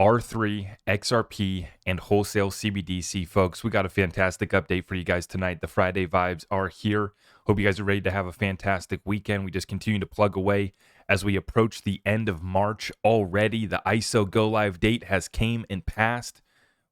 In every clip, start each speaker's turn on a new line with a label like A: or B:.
A: R3, XRP, and Wholesale CBDC, folks. We got a fantastic update for you guys tonight. The Friday vibes are here. Hope you guys are ready to have a fantastic weekend. We just continue to plug away as we approach the end of March already. The ISO go live date has came and passed.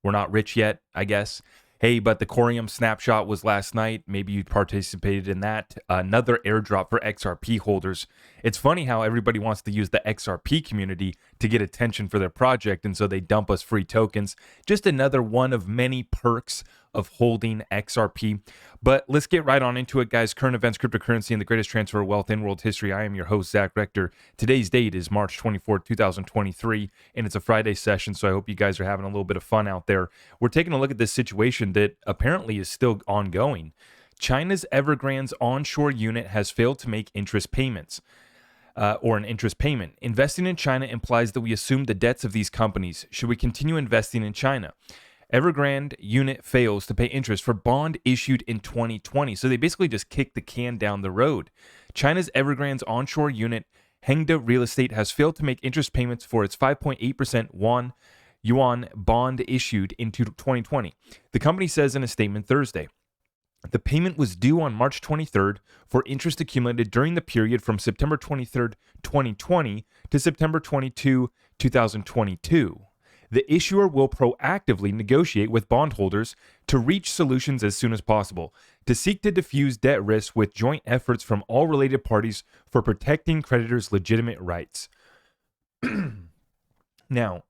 A: We're not rich yet, I guess. Hey, but the Corium snapshot was last night. Maybe you participated in that. Another airdrop for XRP holders. It's funny how everybody wants to use the XRP community to get attention for their project, and so they dump us free tokens. Just another one of many perks of holding XRP. But let's get right on into it, guys. Current events, cryptocurrency, and the greatest transfer of wealth in world history. I am your host, Zach Rector. Today's date is March 24th, 2023, and it's a Friday session, so I hope you guys are having a little bit of fun out there. We're taking a look at this situation that apparently is still ongoing. China's Evergrande's onshore unit has failed to make interest payments. Or an interest payment. Investing in China implies that we assume the debts of these companies. Should we continue investing in China? Evergrande unit fails to pay interest for bond issued in 2020. So they basically just kicked the can down the road. China's Evergrande's onshore unit, Hengda Real Estate, has failed to make interest payments for its 5.8% yuan bond issued in 2020. The company says in a statement Thursday. The payment was due on March 23rd for interest accumulated during the period from September 23rd, 2020 to September 22, 2022. The issuer will proactively negotiate with bondholders to reach solutions as soon as possible, to seek to diffuse debt risk with joint efforts from all related parties for protecting creditors' legitimate rights. Now,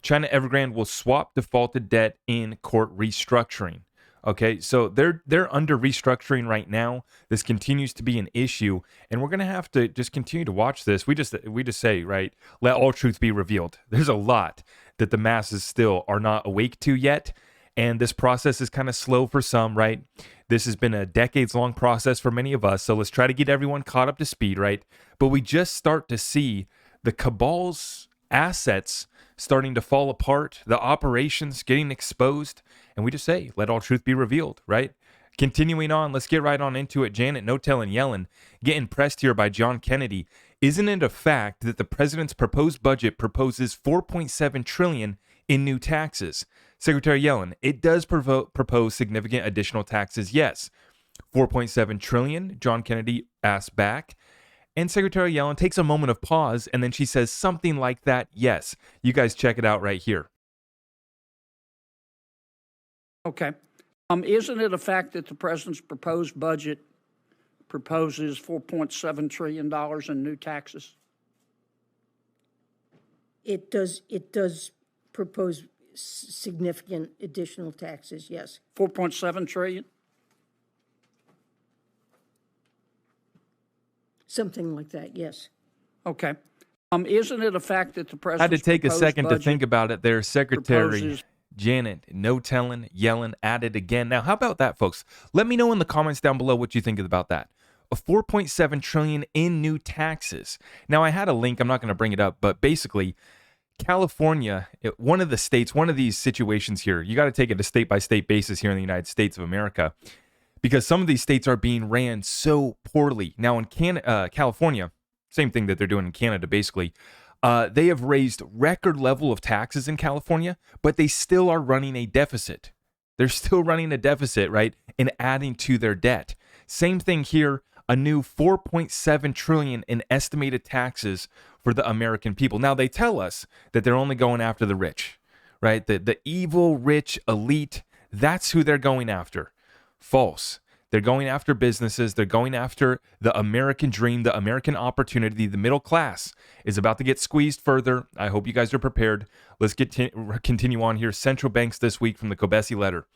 A: China Evergrande will swap defaulted debt in court restructuring. Okay, so they're under restructuring right now. This continues to be an issue, and we're gonna have to just continue to watch this. We just say, right, let all truth be revealed. There's a lot that the masses still are not awake to yet, and this process is kind of slow for some, right? This has been a decades-long process for many of us, so let's try to get everyone caught up to speed, right? But we just start to see the cabal's assets starting to fall apart, the operations getting exposed, and we just say, let all truth be revealed, right? Continuing on, let's get right on into it. Janet No Telling Yellen, getting pressed here by John Kennedy. Isn't it a fact that the president's proposed budget proposes $4.7 trillion in new taxes? Secretary Yellen, it does propose significant additional taxes, yes. $4.7 trillion, John Kennedy asked back. And Secretary Yellen takes a moment of pause, and then she says something like that, yes. You guys check it out right here.
B: Okay. Isn't it a fact that the president's proposed budget proposes $4.7 trillion in new taxes?
C: It does propose significant additional taxes, yes.
B: 4.7 trillion?
C: Something like that, yes.
B: Okay. Isn't it a fact that the president
A: had to take a second to think about it there, Secretary Janet No Telling Yellen at it again. Now, how about that, folks? Let me know in the comments down below what you think about that. A $4.7 trillion in new taxes. Now, I had a link. I'm not going to bring it up, but basically, California, one of the states, one of these situations here, you got to take it a state-by-state basis here in the United States of America, because some of these states are being ran so poorly. Now, in California, same thing that they're doing in Canada, basically. They have raised record level of taxes in California, but they still are running a deficit. They're still running a deficit, right? And adding to their debt. Same thing here, a new $4.7 trillion in estimated taxes for the American people. Now, they tell us that they're only going after the rich, right? The evil, rich elite, that's who they're going after. False. They're going after businesses. They're going after the American dream, the American opportunity. The middle class is about to get squeezed further. I hope you guys are prepared. Let's continue on here. Central banks this week from the Kobesi letter.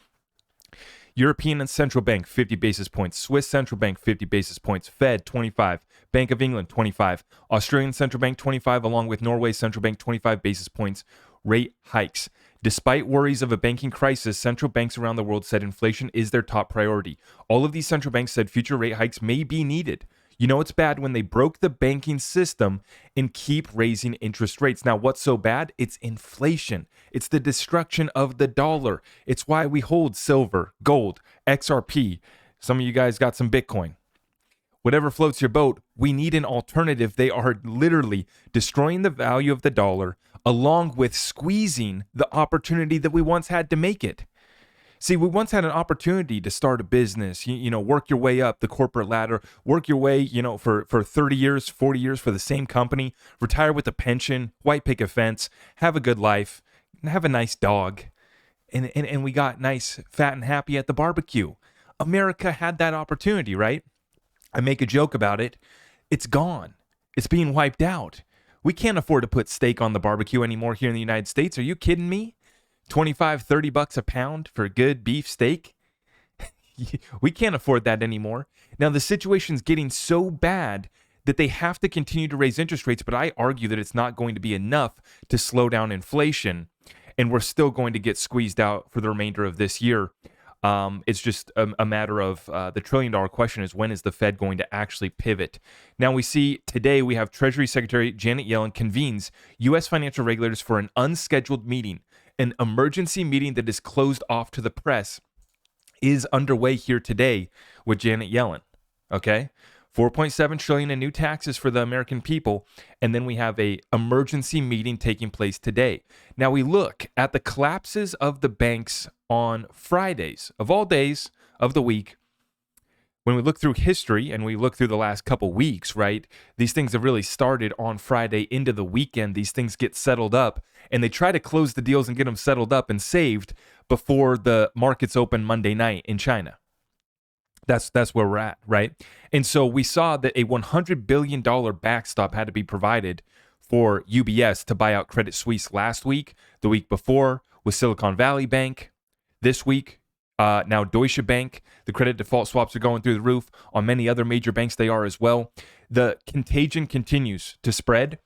A: European and Central Bank, 50 basis points. Swiss Central Bank, 50 basis points. Fed, 25. Bank of England, 25. Australian Central Bank, 25, along with Norway Central Bank, 25 basis points. Rate hikes. Despite worries of a banking crisis, central banks around the world said inflation is their top priority. All of these central banks said future rate hikes may be needed. You know it's bad when they broke the banking system and keep raising interest rates. Now, what's so bad? It's inflation. It's the destruction of the dollar. It's why we hold silver, gold, XRP. Some of you guys got some Bitcoin. Whatever floats your boat, we need an alternative. They are literally destroying the value of the dollar, along with squeezing the opportunity that we once had to make it. See, we once had an opportunity to start a business, work your way up the corporate ladder, work your way, for 30 years, 40 years for the same company, retire with a pension, white picket fence, have a good life, and have a nice dog. And we got nice, fat, and happy at the barbecue. America had that opportunity, right? I make a joke about it. It's gone. It's being wiped out. We can't afford to put steak on the barbecue anymore here in the United States. Are you kidding me? 25, 30 bucks a pound for a good beef steak? We can't afford that anymore. Now, the situation's getting so bad that they have to continue to raise interest rates, but I argue that it's not going to be enough to slow down inflation, and we're still going to get squeezed out for the remainder of this year. It's just a matter of the trillion-dollar question is, when is the Fed going to actually pivot? Now, we see today we have Treasury Secretary Janet Yellen convenes U.S. financial regulators for an unscheduled meeting. An emergency meeting that is closed off to the press is underway here today with Janet Yellen. Okay? 4.7 trillion in new taxes for the American people, and then we have a emergency meeting taking place today. Now we look at the collapses of the banks on Fridays, of all days of the week. When we look through history and we look through the last couple weeks, right, these things have really started on Friday into the weekend. These things get settled up, and they try to close the deals and get them settled up and saved before the markets open Monday night in China. That's where we're at, right? And so we saw that a $100 billion backstop had to be provided for UBS to buy out Credit Suisse last week. The week before was Silicon Valley Bank. This week, now Deutsche Bank. The credit default swaps are going through the roof. On many other major banks, they are as well. The contagion continues to spread.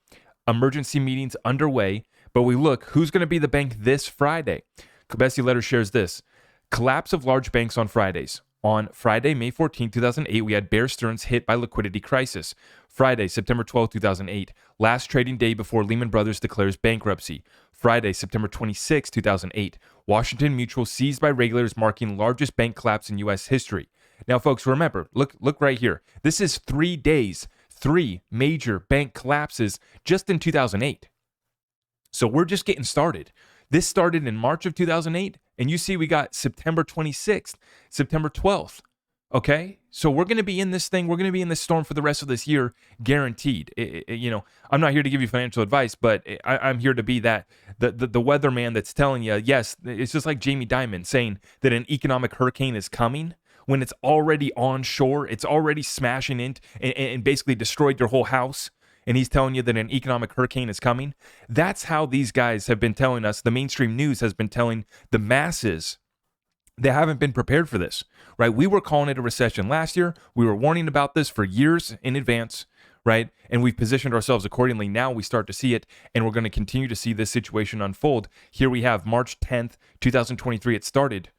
A: Emergency meetings underway. But we look, who's going to be the bank this Friday? Bessie Letter shares this. Collapse of large banks on Fridays. On Friday, May 14, 2008, we had Bear Stearns hit by liquidity crisis. Friday, September 12, 2008, last trading day before Lehman Brothers declares bankruptcy. Friday, September 26, 2008, Washington Mutual seized by regulators, marking largest bank collapse in U.S. history. Now, folks, remember, look right here. This is 3 days, 3 major bank collapses just in 2008. So we're just getting started. This started in March of 2008, and you see we got September 26th, September 12th, okay? So we're going to be in this thing. We're going to be in this storm for the rest of this year, guaranteed. I'm not here to give you financial advice, but I'm here to be the weatherman that's telling you, yes, it's just like Jamie Dimon saying that an economic hurricane is coming when it's already on shore. It's already smashing in and basically destroyed your whole house. And he's telling you that an economic hurricane is coming. That's how these guys have been telling us. The mainstream news has been telling the masses they haven't been prepared for this, right? We were calling it a recession last year. We were warning about this for years in advance, right? And we've positioned ourselves accordingly. Now we start to see it, and we're going to continue to see this situation unfold. Here we have March 10th, 2023. It started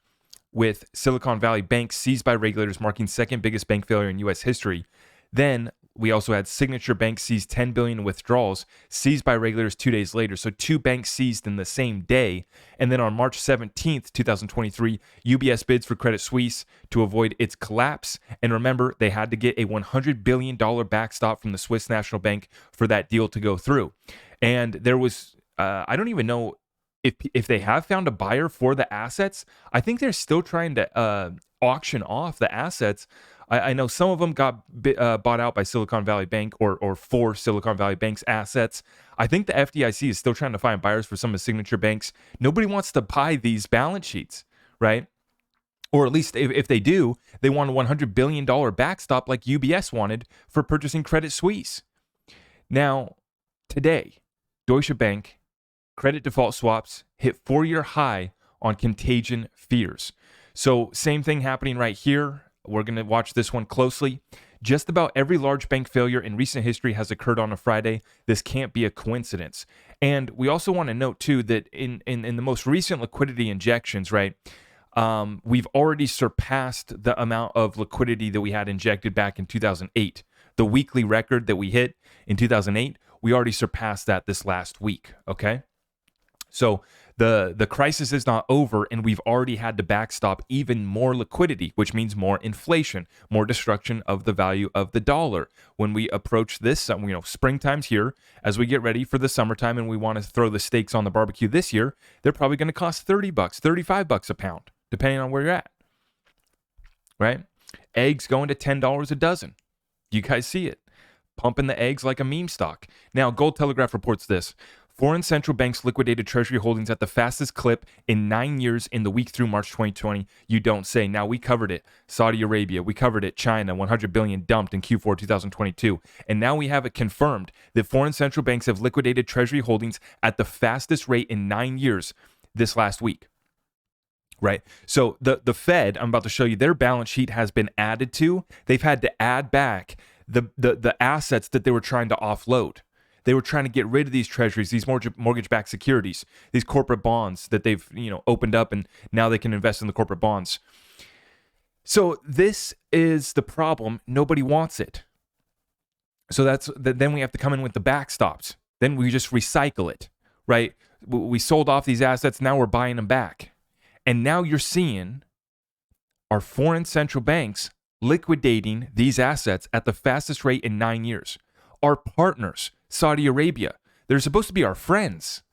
A: with Silicon Valley Bank seized by regulators, marking second biggest bank failure in U.S. history. Then we also had Signature Bank seized $10 billion in withdrawals, seized by regulators 2 days later. So 2 banks seized in the same day. And then on March 17th, 2023, UBS bids for Credit Suisse to avoid its collapse. And remember, they had to get a $100 billion backstop from the Swiss National Bank for that deal to go through. And there was, I don't even know if they have found a buyer for the assets. I think they're still trying to auction off the assets. I know some of them got bought out by Silicon Valley Bank or for Silicon Valley Bank's assets. I think the FDIC is still trying to find buyers for some of the signature banks. Nobody wants to buy these balance sheets, right? Or at least if they do, they want a $100 billion backstop like UBS wanted for purchasing Credit Suisse. Now, today, Deutsche Bank credit default swaps hit 4-year high on contagion fears. So same thing happening right here. We're going to watch this one closely. Just about every large bank failure in recent history has occurred on a Friday. This can't be a coincidence. And we also want to note, too, that in the most recent liquidity injections, right, we've already surpassed the amount of liquidity that we had injected back in 2008. The weekly record that we hit in 2008, we already surpassed that this last week, okay? So The crisis is not over, and we've already had to backstop even more liquidity, which means more inflation, more destruction of the value of the dollar. When we approach this, springtime's here. As we get ready for the summertime and we want to throw the steaks on the barbecue this year, they're probably going to cost $30, $35 a pound, depending on where you're at. Right? Eggs going to $10 a dozen. You guys see it. Pumping the eggs like a meme stock. Now, Gold Telegraph reports this. Foreign central banks liquidated treasury holdings at the fastest clip in 9 years in the week through March 2020. You don't say. Now, we covered it. Saudi Arabia, we covered it. China, 100 billion dumped in Q4 2022. And now we have it confirmed that foreign central banks have liquidated treasury holdings at the fastest rate in 9 years this last week. Right. So the Fed, I'm about to show you, their balance sheet has been added to. They've had to add back the assets that they were trying to offload. They were trying to get rid of these treasuries, these mortgage-backed securities, these corporate bonds that they've opened up, and now they can invest in the corporate bonds. So this is the problem. Nobody wants it. So then we have to come in with the backstops. Then we just recycle it, right? We sold off these assets. Now we're buying them back. And now you're seeing our foreign central banks liquidating these assets at the fastest rate in 9 years. Our partners, Saudi Arabia, they're supposed to be our friends,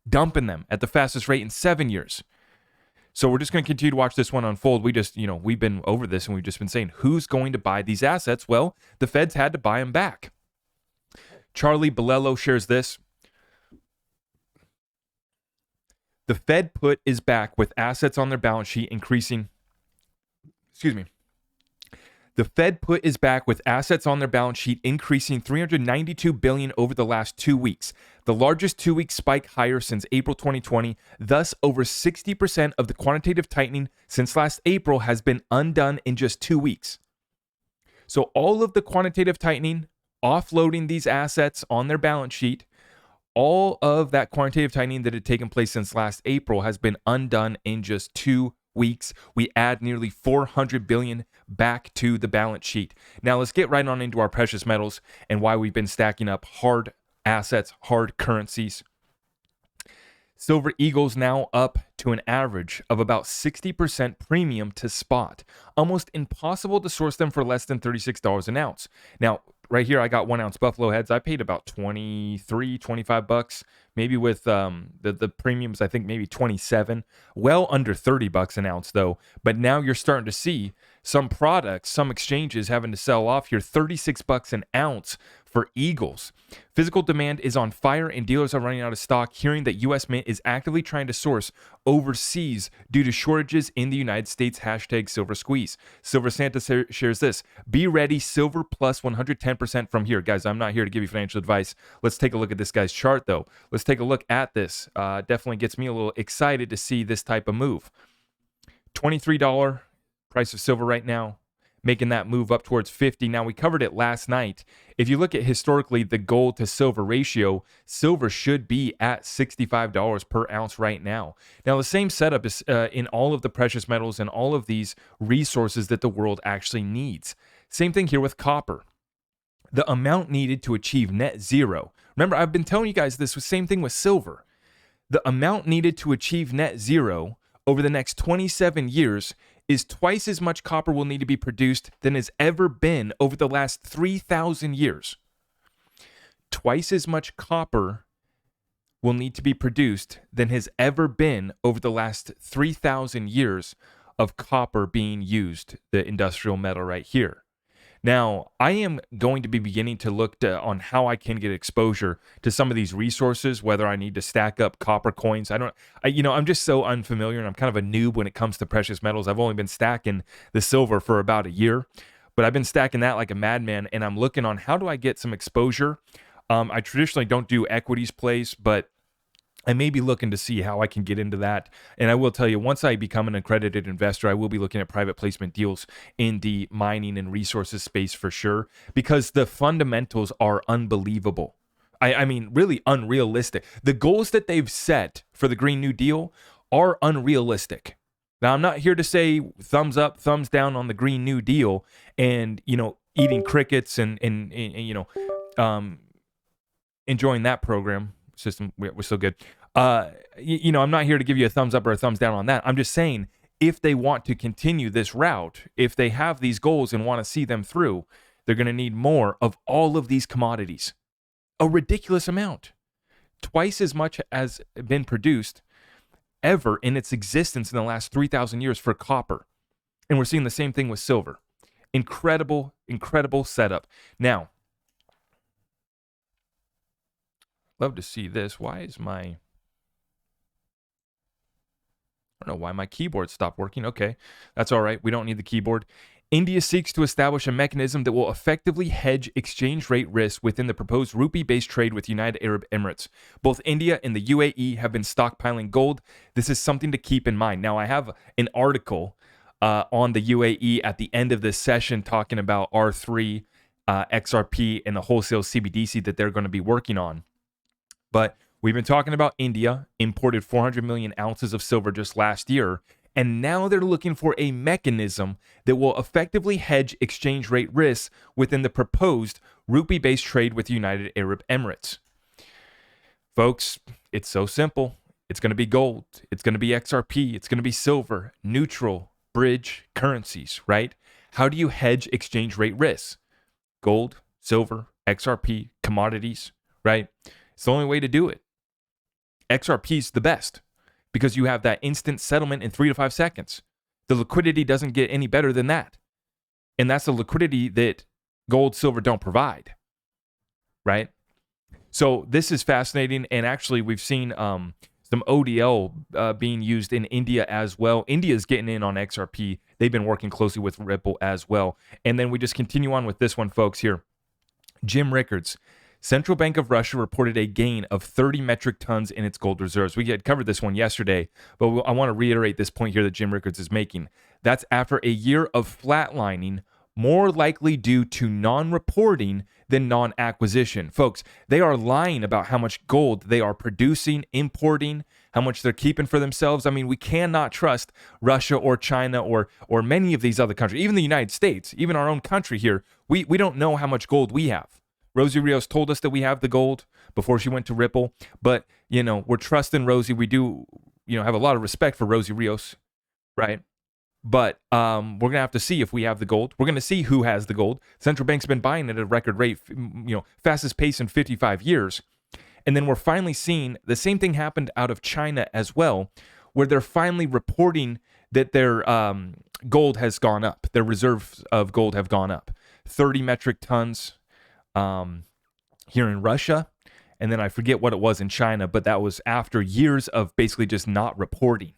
A: dumping them at the fastest rate in 7 years. So we're just going to continue to watch this one unfold. We've been over this and we've just been saying, who's going to buy these assets? Well, the Feds had to buy them back. Charlie Bolello shares this. The Fed put is back with assets on their balance sheet increasing. The Fed put is back with assets on their balance sheet increasing $392 billion over the last 2 weeks, the largest 2-week spike higher since April 2020. Thus, over 60% of the quantitative tightening since last April has been undone in just 2 weeks. So all of the quantitative tightening, offloading these assets on their balance sheet, all of that quantitative tightening that had taken place since last April has been undone in just 2 weeks. We add nearly $400 billion back to the balance sheet. Now let's get right on into our precious metals and why we've been stacking up hard assets, hard currencies. Silver Eagle's now up to an average of about 60% premium to spot. Almost impossible to source them for less than $36 an ounce. Now, right here, I got 1 ounce buffalo heads. I paid about $25, maybe with the premiums, I think maybe 27. Well under $30 an ounce though. But now you're starting to see some products, some exchanges having to sell off here $36 an ounce for Eagles. Physical demand is on fire and dealers are running out of stock, hearing that U.S. Mint is actively trying to source overseas due to shortages in the United States. Hashtag Silver Squeeze. Silver Santa shares this. Be ready, silver plus 110% from here. Guys, I'm not here to give you financial advice. Let's take a look at this guy's chart, though. Let's take a look at this. Definitely gets me a little excited to see this type of move. $23 price of silver right now, making that move up towards 50. Now, we covered it last night. If you look at historically the gold to silver ratio, silver should be at $65 per ounce right now. Now, the same setup is in all of the precious metals and all of these resources that the world actually needs. Same thing here with copper. The amount needed to achieve net zero. Remember, I've been telling you guys this was same thing with silver. The amount needed to achieve net zero over the next 27 years is twice as much copper will need to be produced than has ever been over the last 3,000 years. Twice as much copper will need to be produced than has ever been over the last 3,000 years of copper being used, the industrial metal right here. Now, I am going to be beginning to look on how I can get exposure to some of these resources, whether I need to stack up copper coins. I'm just so unfamiliar, and I'm kind of a noob when it comes to precious metals. I've only been stacking the silver for about a year, but I've been stacking that like a madman, and I'm looking on how do I get some exposure. I traditionally don't do equities plays, but I may be looking to see how I can get into that. And I will tell you, once I become an accredited investor, I will be looking at private placement deals in the mining and resources space for sure, because the fundamentals are unbelievable. I mean, really unrealistic. The goals that they've set for the Green New Deal are unrealistic. Now, I'm not here to say thumbs up, thumbs down on the Green New Deal and, eating crickets and enjoying that program. System, we're so good. I'm not here to give you a thumbs up or a thumbs down on that. I'm just saying, if they want to continue this route, if they have these goals and want to see them through, they're going to need more of all of these commodities. A ridiculous amount. Twice as much has been produced ever in its existence in the last 3,000 years for copper. And we're seeing the same thing with silver. Incredible, incredible setup. Now, love to see this. Why is I don't know why my keyboard stopped working. Okay, that's all right. We don't need the keyboard. India seeks to establish a mechanism that will effectively hedge exchange rate risk within the proposed rupee-based trade with United Arab Emirates. Both India and the UAE have been stockpiling gold. This is something to keep in mind. Now, I have an article on the UAE at the end of this session talking about R3, XRP, and the wholesale CBDC that they're going to be working on. But we've been talking about India imported 400 million ounces of silver just last year, and now they're looking for a mechanism that will effectively hedge exchange rate risks within the proposed rupee-based trade with the United Arab Emirates. Folks, it's so simple. It's going to be gold. It's going to be XRP. It's going to be silver, neutral, bridge currencies, right? How do you hedge exchange rate risks? Gold, silver, XRP, commodities, right? It's the only way to do it. XRP is the best because you have that instant settlement in 3 to 5 seconds. The liquidity doesn't get any better than that. And that's the liquidity that gold, silver don't provide, right? So this is fascinating. And actually, we've seen some ODL being used in India as well. India is getting in on XRP. They've been working closely with Ripple as well. And then we just continue on with this one, folks, here. Jim Rickards. Central Bank of Russia reported a gain of 30 metric tons in its gold reserves. We had covered this one yesterday, but I want to reiterate this point here that Jim Rickards is making. That's after a year of flatlining, more likely due to non-reporting than non-acquisition. Folks, they are lying about how much gold they are producing, importing, how much they're keeping for themselves. I mean, we cannot trust Russia or China or many of these other countries, even the United States, even our own country here. We don't know how much gold we have. Rosie Rios told us that we have the gold before she went to Ripple, but, we're trusting Rosie. We do, have a lot of respect for Rosie Rios, right? But we're going to have to see if we have the gold. We're going to see who has the gold. Central bank's been buying it at a record rate, fastest pace in 55 years. And then we're finally seeing the same thing happened out of China as well, where they're finally reporting that their gold has gone up. Their reserves of gold have gone up. 30 metric tons here in Russia, and then I forget what it was in China, but that was after years of basically just not reporting.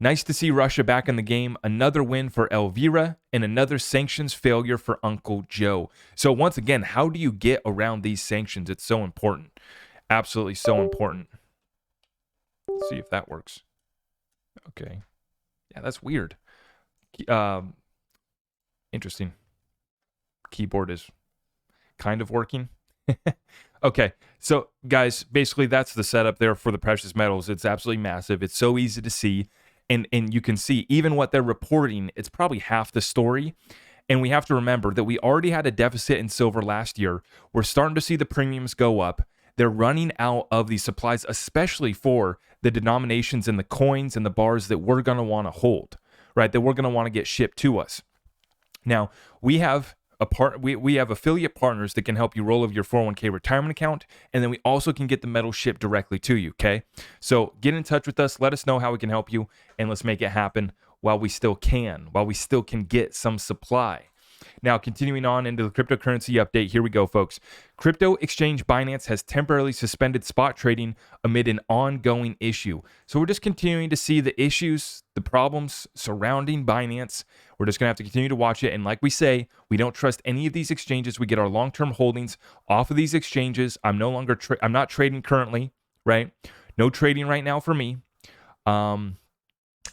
A: Nice to see Russia back in the game. Another win for Elvira and another sanctions failure for Uncle Joe. So once again, how do you get around these sanctions? It's so important. Absolutely so important. Let's see if that works. Okay. Yeah, that's weird. Interesting. Keyboard is kind of working. Okay, so guys, basically that's the setup there for the precious metals. It's absolutely massive. It's so easy to see, and you can see even what they're reporting, it's probably half the story. And we have to remember that we already had a deficit in silver last year. We're starting to see the premiums go up. They're running out of these supplies, especially for the denominations and the coins and the bars that we're going to want to hold, right? That we're going to want to get shipped to us. Now, we have we have affiliate partners that can help you roll over your 401k retirement account, and then we also can get the metal shipped directly to you, okay? So get in touch with us, let us know how we can help you, and let's make it happen while we still can get some supply. Now, continuing on into the cryptocurrency update, here we go, folks. Crypto exchange Binance has temporarily suspended spot trading amid an ongoing issue. So we're just continuing to see the issues, the problems surrounding Binance. We're just going to have to continue to watch it. And like we say, we don't trust any of these exchanges. We get our long-term holdings off of these exchanges. I'm not trading currently, right? No trading right now for me.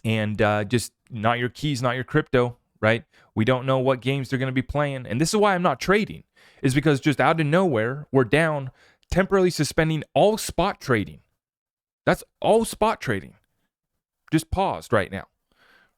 A: Just not your keys, not your crypto. Right? We don't know what games they're going to be playing. And this is why I'm not trading, is because just out of nowhere, we're down, temporarily suspending all spot trading. That's all spot trading. Just paused right now.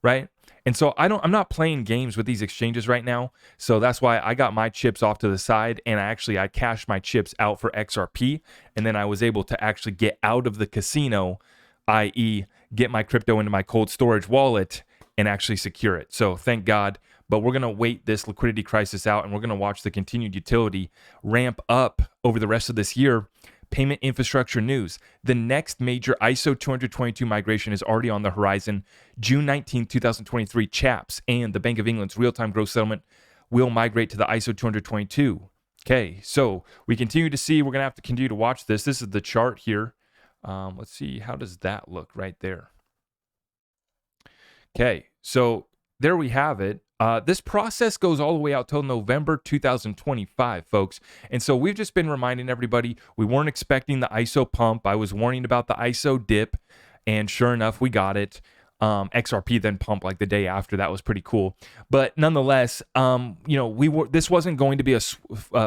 A: right? And so I'm not playing games with these exchanges right now. So that's why I got my chips off to the side, and I cashed my chips out for XRP, and then I was able to actually get out of the casino, i.e., get my crypto into my cold storage wallet and actually secure it. So thank God. But we're going to wait this liquidity crisis out, and we're going to watch the continued utility ramp up over the rest of this year. Payment infrastructure news. The next major ISO 222 migration is already on the horizon. June 19, 2023, CHAPS and the Bank of England's real-time gross settlement will migrate to the ISO 222. Okay, so we continue to see, we're going to have to continue to watch this. This is the chart here. Let's see, how does that look right there? Okay, so there we have it. This process goes all the way out till November 2025, folks. And so we've just been reminding everybody, we weren't expecting the ISO pump. I was warning about the ISO dip, and sure enough, we got it. XRP then pumped like the day after. That was pretty cool. But nonetheless, this wasn't going to be a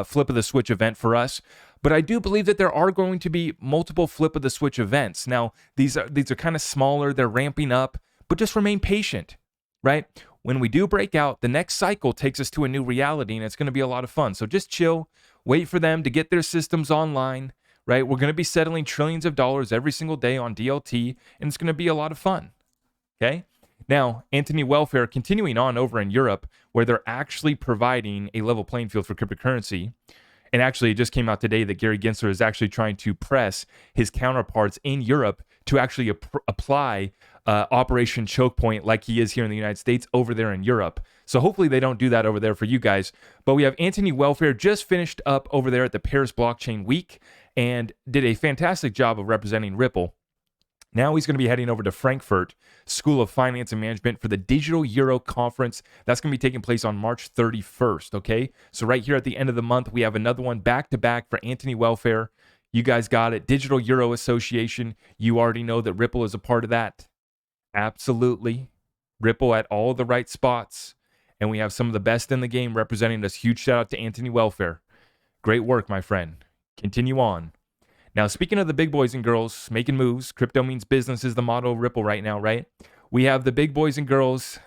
A: flip of the switch event for us. But I do believe that there are going to be multiple flip of the switch events. Now, these are kind of smaller. They're ramping up, but just remain patient, right? When we do break out, the next cycle takes us to a new reality, and it's going to be a lot of fun. So just chill, wait for them to get their systems online, right? We're going to be settling trillions of dollars every single day on DLT, and it's going to be a lot of fun, okay? Now, anti-welfare continuing on over in Europe, where they're actually providing a level playing field for cryptocurrency. And actually, it just came out today that Gary Gensler is actually trying to press his counterparts in Europe to actually apply Operation Choke Point like he is here in the United States over there in Europe. So hopefully they don't do that over there for you guys. But we have Anthony Welfare just finished up over there at the Paris Blockchain Week and did a fantastic job of representing Ripple. Now he's going to be heading over to Frankfurt School of Finance and Management for the Digital Euro Conference. That's going to be taking place on March 31st, okay? So right here at the end of the month, we have another one back-to-back for Anthony Welfare. You guys got it. Digital Euro Association. You already know that Ripple is a part of that. Absolutely. Ripple at all the right spots. And we have some of the best in the game representing us. Huge shout out to Anthony Welfare. Great work, my friend. Continue on. Now, speaking of the big boys and girls making moves, crypto means business is the motto of Ripple right now, right? We have the big boys and girls.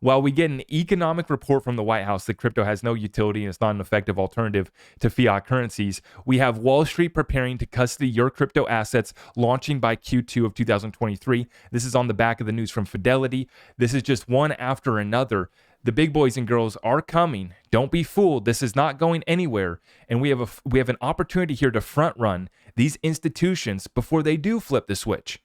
A: While we get an economic report from the White House that crypto has no utility and it's not an effective alternative to fiat currencies, we have Wall Street preparing to custody your crypto assets, launching by Q2 of 2023. This is on the back of the news from Fidelity. This is just one after another. The big boys and girls are coming. Don't be fooled. This is not going anywhere. And we have an opportunity here to front run these institutions before they do flip the switch.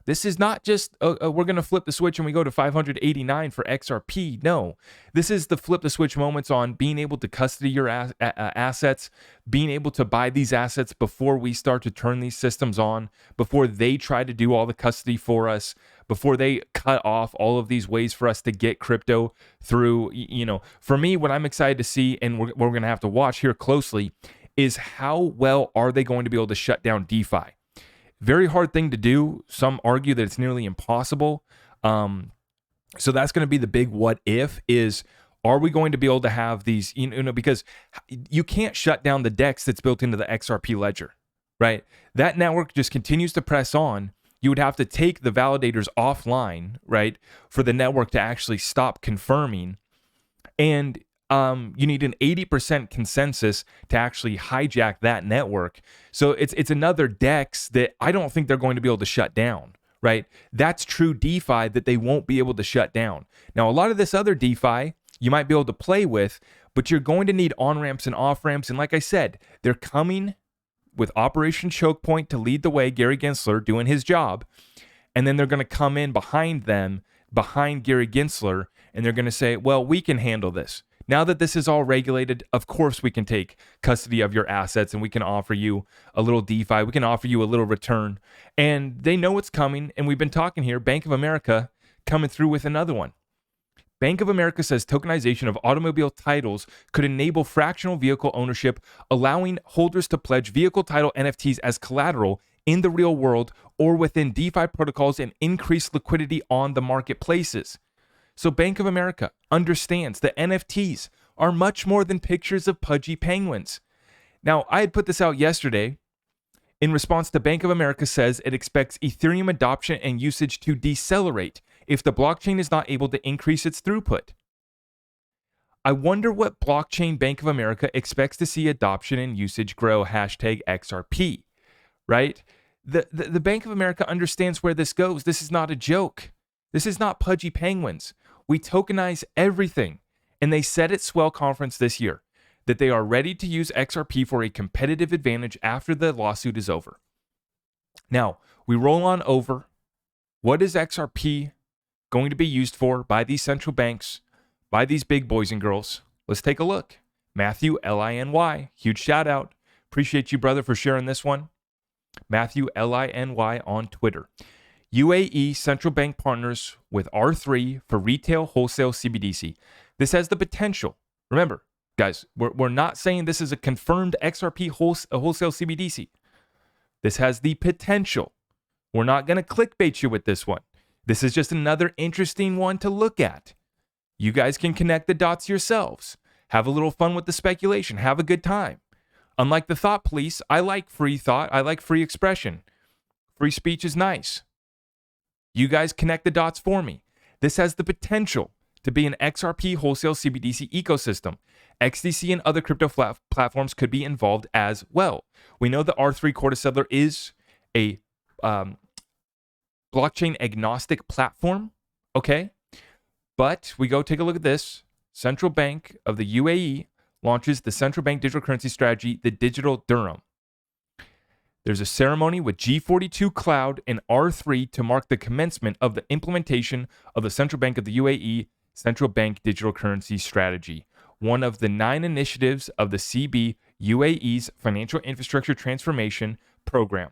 A: This is not just, we're going to flip the switch and we go to 589 for XRP. No, this is the flip the switch moments on being able to custody your assets, being able to buy these assets before we start to turn these systems on, before they try to do all the custody for us, before they cut off all of these ways for us to get crypto through. For me, what I'm excited to see, and we're going to have to watch here closely, is how well are they going to be able to shut down DeFi? Very hard thing to do. Some argue that it's nearly impossible. So that's going to be the big what if is, are we going to be able to have these, because you can't shut down the DEX that's built into the XRP ledger, right? That network just continues to press on. You would have to take the validators offline, right, for the network to actually stop confirming. And you need an 80% consensus to actually hijack that network. So it's another DEX that I don't think they're going to be able to shut down, right? That's true DeFi that they won't be able to shut down. Now, a lot of this other DeFi you might be able to play with, but you're going to need on-ramps and off-ramps. And like I said, they're coming with Operation Choke Point to lead the way, Gary Gensler doing his job. And then they're going to come in behind them, behind Gary Gensler, and they're going to say, well, we can handle this. Now that this is all regulated, of course we can take custody of your assets and we can offer you a little DeFi. We can offer you a little return. And they know it's coming. And we've been talking here, Bank of America coming through with another one. Bank of America says tokenization of automobile titles could enable fractional vehicle ownership, allowing holders to pledge vehicle title NFTs as collateral in the real world or within DeFi protocols and increase liquidity on the marketplaces. So Bank of America understands that NFTs are much more than pictures of pudgy penguins. Now, I had put this out yesterday in response to Bank of America says it expects Ethereum adoption and usage to decelerate if the blockchain is not able to increase its throughput. I wonder what Blockchain Bank of America expects to see adoption and usage grow, hashtag XRP, right? The Bank of America understands where this goes. This is not a joke. This is not pudgy penguins. We tokenize everything. And they said at Swell Conference this year that they are ready to use XRP for a competitive advantage after the lawsuit is over. Now, we roll on over. What is XRP going to be used for by these central banks, by these big boys and girls? Let's take a look. Matthew, L-I-N-Y, huge shout out. Appreciate you, brother, for sharing this one. Matthew, L-I-N-Y on Twitter. UAE central bank partners with R3 for retail wholesale CBDC. This has the potential. Remember, guys, we're not saying this is a confirmed XRP wholesale CBDC. This has the potential. We're not going to clickbait you with this one. This is just another interesting one to look at. You guys can connect the dots yourselves. Have a little fun with the speculation. Have a good time. Unlike the thought police, I like free thought. I like free expression. Free speech is nice. You guys connect the dots for me. This has the potential to be an XRP wholesale CBDC ecosystem. XDC and other crypto platforms could be involved as well. We know the R3 Corda Settler is a blockchain agnostic platform, okay? But we go take a look at this. Central Bank of the UAE launches the central bank digital currency strategy, the Digital Dirham. There's a ceremony with G42 Cloud and R3 to mark the commencement of the implementation of the Central Bank of the UAE Central Bank Digital Currency Strategy, one of the 9 initiatives of the CB UAE's Financial Infrastructure Transformation Program.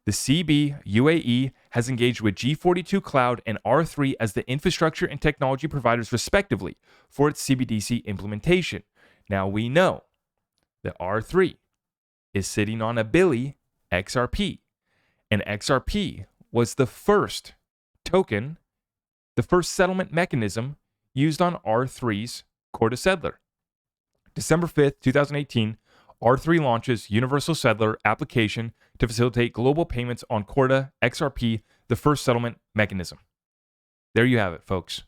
A: The CB UAE has engaged with G42 Cloud and R3 as the infrastructure and technology providers respectively for its CBDC implementation. Now we know that R3 is sitting on a Billy XRP, and XRP was the first token, the first settlement mechanism used on R3's Corda Settler. December 5th, 2018, R3 launches Universal Settler application to facilitate global payments on Corda XRP, the first settlement mechanism. There you have it, folks.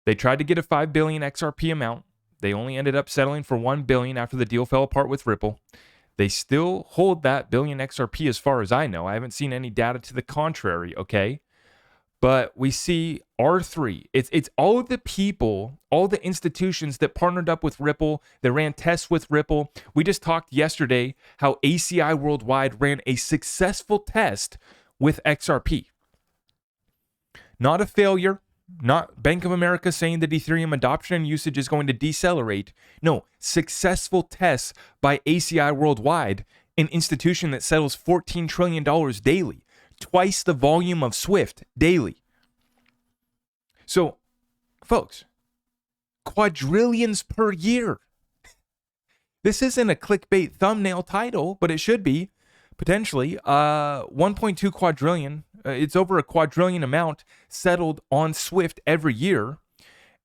A: They tried to get a 5 billion XRP amount. They only ended up settling for 1 billion after the deal fell apart with Ripple. They still hold that billion XRP as far as I know. I haven't seen any data to the contrary, okay? But we see R3. It's all of the people, all the institutions that partnered up with Ripple, that ran tests with Ripple. We just talked yesterday how ACI Worldwide ran a successful test with XRP. Not a failure. Not Bank of America saying that Ethereum adoption and usage is going to decelerate. No, successful tests by ACI Worldwide, an institution that settles $14 trillion daily, twice the volume of Swift daily. So, folks, quadrillions per year. This isn't a clickbait thumbnail title, but it should be, potentially. 1.2 quadrillion. It's over a quadrillion amount settled on Swift every year.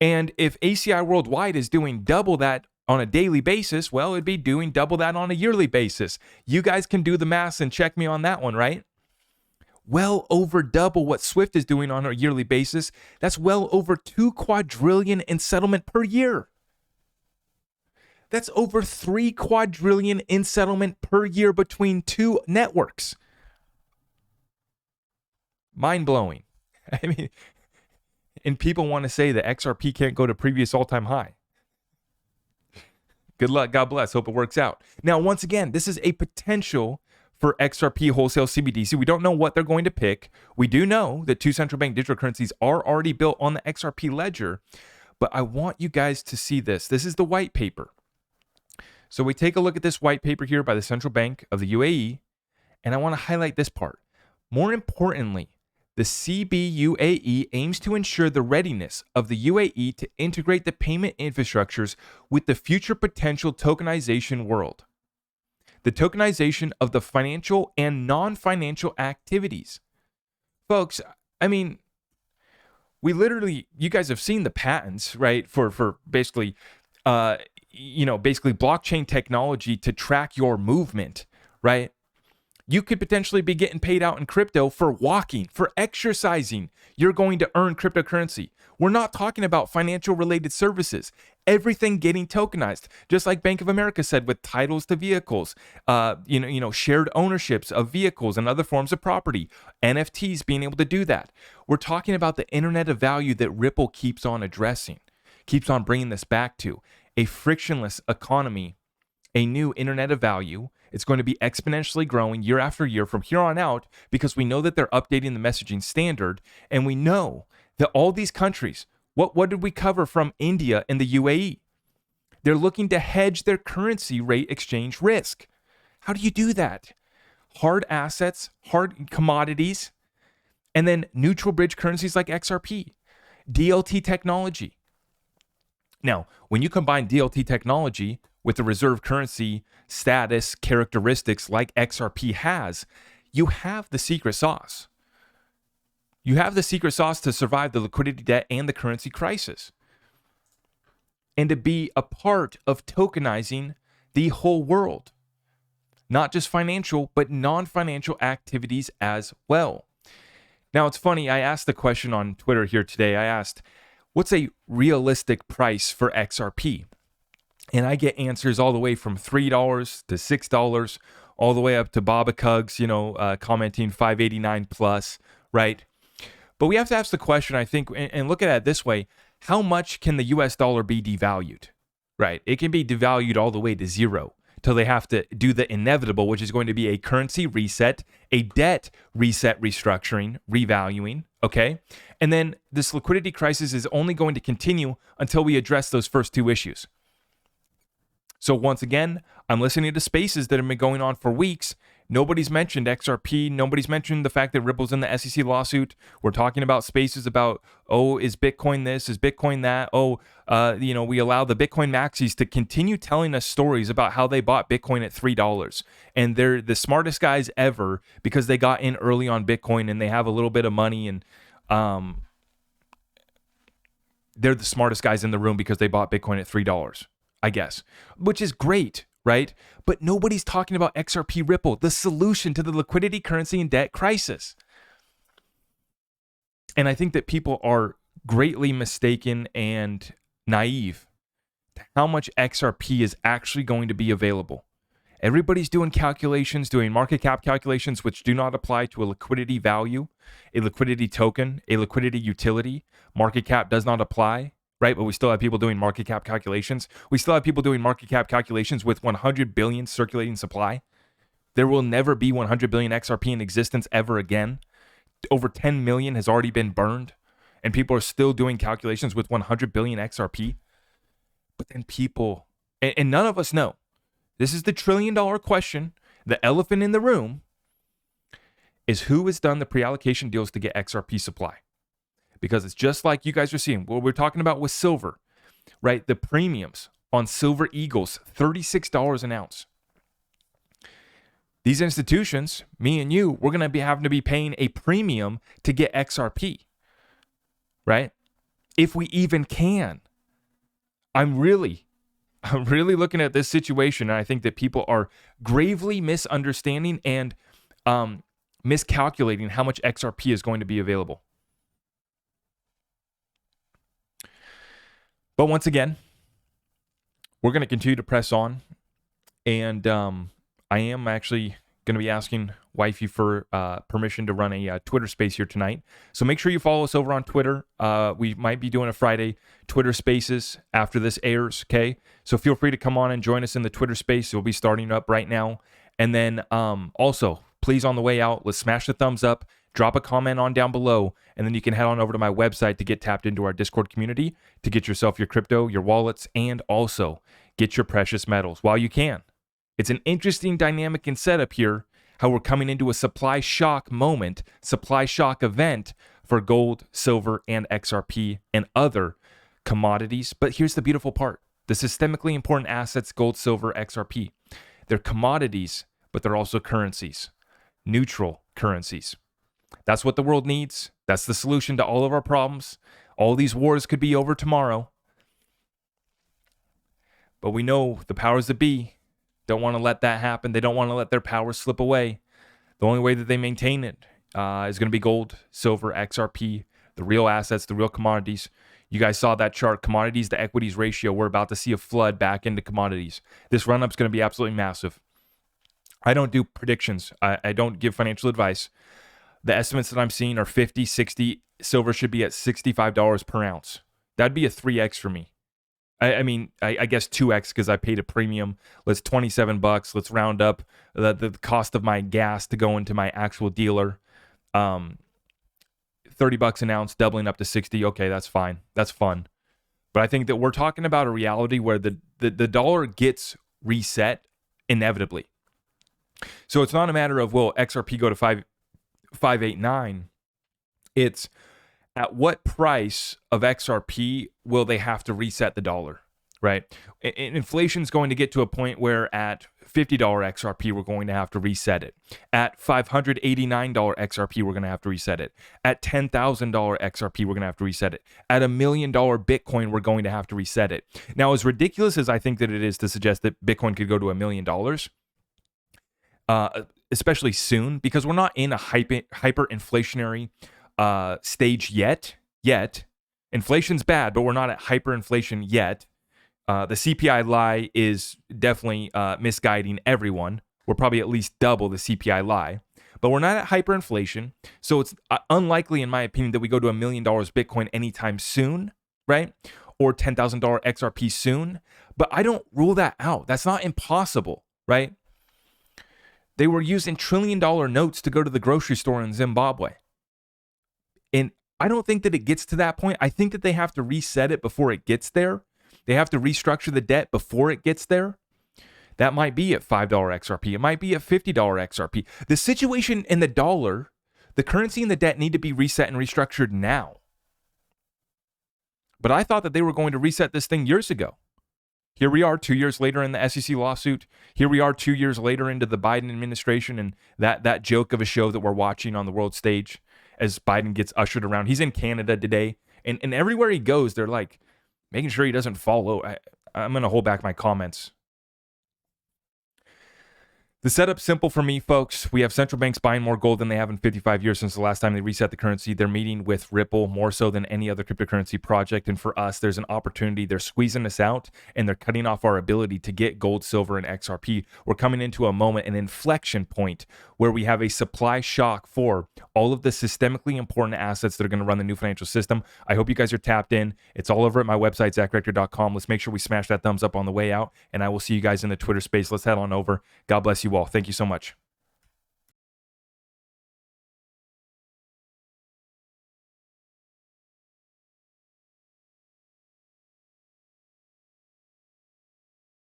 A: And if ACI Worldwide is doing double that on a daily basis, well, it'd be doing double that on a yearly basis. You guys can do the math and check me on that one, right? Well over double what Swift is doing on a yearly basis. That's well over 2 quadrillion in settlement per year. That's over 3 quadrillion in settlement per year between 2 networks. Mind-blowing. I mean, and people want to say that XRP can't go to previous all-time high. Good luck. God bless. Hope it works out. Now, once again, this is a potential for XRP wholesale CBDC. We don't know what they're going to pick. We do know that 2 central bank digital currencies are already built on the XRP ledger, but I want you guys to see this. This is the white paper. So we take a look at this white paper here by the Central Bank of the UAE, and I want to highlight this part. More importantly, the CBUAE aims to ensure the readiness of the UAE to integrate the payment infrastructures with the future potential tokenization world. The tokenization of the financial and non-financial activities. Folks, I mean, you guys have seen the patents, right, for basically, basically blockchain technology to track your movement, right? You could potentially be getting paid out in crypto for walking, for exercising. You're going to earn cryptocurrency. We're not talking about financial related services. Everything getting tokenized, just like Bank of America said with titles to vehicles, shared ownerships of vehicles and other forms of property, NFTs being able to do that. We're talking about the internet of value that Ripple keeps on addressing, keeps on bringing this back to a frictionless economy, a new internet of value. It's going to be exponentially growing year after year from here on out because we know that they're updating the messaging standard, and we know that all these countries, what did we cover from India and the UAE? They're looking to hedge their currency rate exchange risk. How do you do that? Hard assets, hard commodities, and then neutral bridge currencies like XRP, DLT technology. Now, when you combine DLT technology with the reserve currency status characteristics like XRP has, you have the secret sauce. You have the secret sauce to survive the liquidity debt and the currency crisis, and to be a part of tokenizing the whole world, not just financial, but non-financial activities as well. Now, it's funny, I asked the question on Twitter here today. I asked, what's a realistic price for XRP? And I get answers all the way from $3 to $6, all the way up to Baba Cugs, commenting $5.89 plus, right? But we have to ask the question, I think, and look at it this way: how much can the US dollar be devalued, right? It can be devalued all the way to zero till they have to do the inevitable, which is going to be a currency reset, a debt reset, restructuring, revaluing, okay? And then this liquidity crisis is only going to continue until we address those first two issues. So once again, I'm listening to spaces that have been going on for weeks. Nobody's mentioned XRP. Nobody's mentioned the fact that Ripple's in the SEC lawsuit. We're talking about spaces about, is Bitcoin this? Is Bitcoin that? We allow the Bitcoin maxis to continue telling us stories about how they bought Bitcoin at $3. And they're the smartest guys ever because they got in early on Bitcoin and they have a little bit of money, and they're the smartest guys in the room because they bought Bitcoin at $3, I guess, which is great, right? But nobody's talking about XRP Ripple, the solution to the liquidity, currency, and debt crisis. And I think that people are greatly mistaken and naive to how much XRP is actually going to be available. Everybody's doing calculations, doing market cap calculations, which do not apply to a liquidity value, a liquidity token, a liquidity utility. Market cap does not apply, right? But we still have people doing market cap calculations. We still have people doing market cap calculations with 100 billion circulating supply. There will never be 100 billion XRP in existence ever again. Over 10 million has already been burned, and people are still doing calculations with 100 billion XRP. But then people, and none of us know, this is the $1 trillion question, the elephant in the room, is who has done the pre-allocation deals to get XRP supply. Because it's just like you guys are seeing, what we're talking about with silver, right? The premiums on silver eagles, $36 an ounce. These institutions, me and you, we're going to be having to be paying a premium to get XRP, right? If we even can. I'm really looking at this situation, and I think that people are gravely misunderstanding and miscalculating how much XRP is going to be available. But once again, we're going to continue to press on, and I am actually going to be asking Wifey for permission to run a Twitter space here tonight. So make sure you follow us over on Twitter. We might be doing a Friday Twitter spaces after this airs, okay? So feel free to come on and join us in the Twitter space. It'll be starting up right now. And then also, please, on the way out, let's smash the thumbs up, drop a comment on down below, and then you can head on over to my website to get tapped into our Discord community to get yourself your crypto, your wallets, and also get your precious metals while you can. It's an interesting dynamic and setup here, how we're coming into a supply shock moment, supply shock event for gold, silver, and XRP and other commodities. But here's the beautiful part. The systemically important assets, gold, silver, XRP, they're commodities, but they're also currencies, neutral currencies. That's what the world needs. That's the solution to all of our problems. All these wars could be over tomorrow. But we know the powers that be don't want to let that happen. They don't want to let their power slip away. The only way that they maintain it is going to be gold, silver, XRP, the real assets, the real commodities. You guys saw that chart, commodities to equities ratio. We're about to see a flood back into commodities. This run-up is going to be absolutely massive. I don't do predictions. I don't give financial advice. The estimates that I'm seeing are 50, 60. Silver should be at $65 per ounce. That'd be a 3x for me. I mean, I guess 2x because I paid a premium. Let's $27. Let's round up the cost of my gas to go into my actual dealer. $30 an ounce, doubling up to 60. Okay, that's fine. That's fun. But I think that we're talking about a reality where the dollar gets reset inevitably. So it's not a matter of, will XRP go to 589? It's at what price of XRP will they have to reset the dollar, right? Inflation's going to get to a point where at $50 XRP, we're going to have to reset it. At $589 XRP, we're going to have to reset it. At $10,000 XRP, we're going to have to reset it. At $1 million Bitcoin, we're going to have to reset it. Now, as ridiculous as I think that it is to suggest that Bitcoin could go to $1 million, especially soon, because we're not in a hyperinflationary stage yet. Inflation's bad, but we're not at hyperinflation yet. The CPI lie is definitely misguiding everyone. We're probably at least double the CPI lie, but we're not at hyperinflation. So it's unlikely, in my opinion, that we go to $1 million Bitcoin anytime soon, right? Or $10,000 XRP soon. But I don't rule that out. That's not impossible, right? They were using $1 trillion notes to go to the grocery store in Zimbabwe. And I don't think that it gets to that point. I think that they have to reset it before it gets there. They have to restructure the debt before it gets there. That might be at $5 XRP. It might be at $50 XRP. The situation in the dollar, the currency and the debt need to be reset and restructured now. But I thought that they were going to reset this thing years ago. Here we are 2 years later in the SEC lawsuit. Here we are 2 years later into the Biden administration and that joke of a show that we're watching on the world stage as Biden gets ushered around. He's in Canada today. And everywhere he goes, they're like, making sure he doesn't follow. I'm going to hold back my comments. The setup's simple for me, folks. We have central banks buying more gold than they have in 55 years since the last time they reset the currency. They're meeting with Ripple more so than any other cryptocurrency project. And for us, there's an opportunity. They're squeezing us out and they're cutting off our ability to get gold, silver, and XRP. We're coming into a moment, an inflection point where we have a supply shock for all of the systemically important assets that are going to run the new financial system. I hope you guys are tapped in. It's all over at my website, ZachRector.com. Let's make sure we smash that thumbs up on the way out. And I will see you guys in the Twitter space. Let's head on over. God bless you all. Thank you so much.